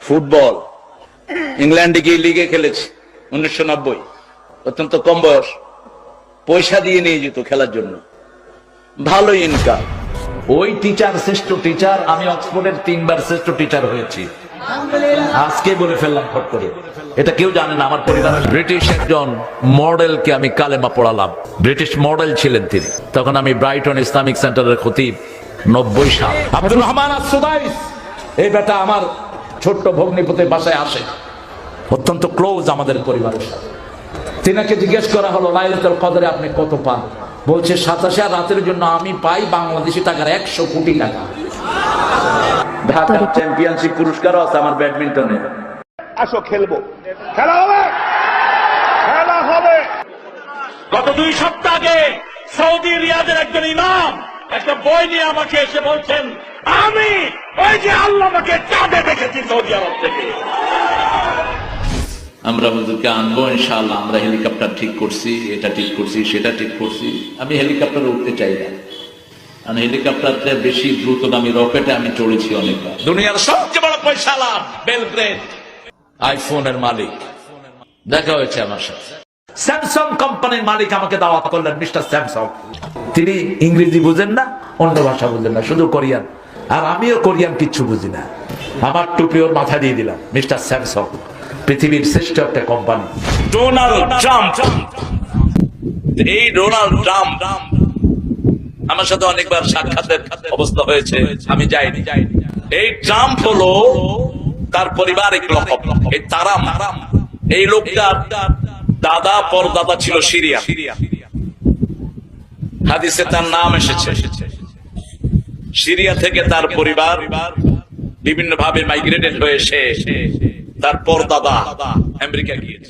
Football ইংল্যান্ডে গিয়ে লিগে খেলেছি 1990, অত্যন্ত কম বয়স, পয়সা দিয়ে নিয়ে যেত খেলার জন্য, ভালো ইনকাম। ওই টিচার শ্রেষ্ঠ টিচার, আমি অক্সফোর্ডের 3 বার শ্রেষ্ঠ টিচার হয়েছি। আজকে বলে ফেললাম ফট করে, এটা কেউ জানে না আমার পরিবারের। ব্রিটিশ একজন মডেলকে আমি কালেমা পড়ালাম, ব্রিটিশ মডেল ছিলেন তিনি। তখন আমি ব্রাইটন ইসলামিক সেন্টারের খতিব, 90 সাল। আব্দুর রহমান আস-সুদাইস, এই বেটা আমার ছোট্ট ভগ্নিপতির বাসায় আসে, অত্যন্ত ক্লোজ আমাদের পরিবারের সাথে। তিনাকে জিজ্ঞেস করা হলো লাইলাতুল কদরে আপনি কত পান? বলছে 87 রাতের জন্য আমি পাই বাংলাদেশি টাকার 100 কোটি টাকা। ঢাকা চ্যাম্পিয়নশিপ পুরস্কারও আছে আমার ব্যাডমিন্টনে। আসো খেলবো, খেলা হবে, খেলা হবে। গত 2 সপ্তাহ আগে সৌদি রিয়াদের একজন ইমাম একটা বই নিয়ে আমাকে এসে বলছেন, আমি ওই যে আল্লাহ আমাকে চাঁদে দেখেছি সৌদি আরব থেকে। আমরা হুজুরকে আনবো ইনশাআল্লাহ। আমরা হেলিকপ্টার ঠিক করছি, এটা ঠিক করছি, সেটা ঠিক করছি। আমি হেলিকপ্টারে উঠতে চাই না, কারণ হেলিকপ্টারতে বেশি দ্রুতগামী রকেটে আমি চড়েছি অনেকবার। দুনিয়ার সবচেয়ে বড় পয়সাওয়ালা বেলগ্রেড, আইফোনের মালিক, দেখা হয়েছে আমার সাথে। স্যামসাং কোম্পানির মালিক আমাকে দাওয়াত করলেন, মিস্টার স্যামসাং। তিনি ইংরেজি বুঝেন না, অন্য ভাষা বুঝেন না, শুধু কোরিয়ান। আর আমিও কোরিয়ান কিচ্ছু বুঝি না। আমার টুপি ওর মাথা দিয়ে দিলাম, মিস্টার স্যামসাং পৃথিবীর শ্রেষ্ঠ একটা কোম্পানি। ডোনাল্ড ট্রাম্প, এই ডোনাল্ড ট্রাম্প আমার সাথে অনেকবার সাক্ষাতের অবস্থা হয়েছে, আমি যাইনি। এই ট্রাম্প হলো তার পারিবারিক লকব, এই তারাম। এই লোকটার দাদা পরদাদা ছিল সিরিয়া, হাদিসে তার নাম এসেছে। সিরিয়া থেকে তার পরিবার বিভিন্ন ভাবে মাইগ্রেটেড হয়ে তার পরদাদা আমেরিকা গিয়েছে।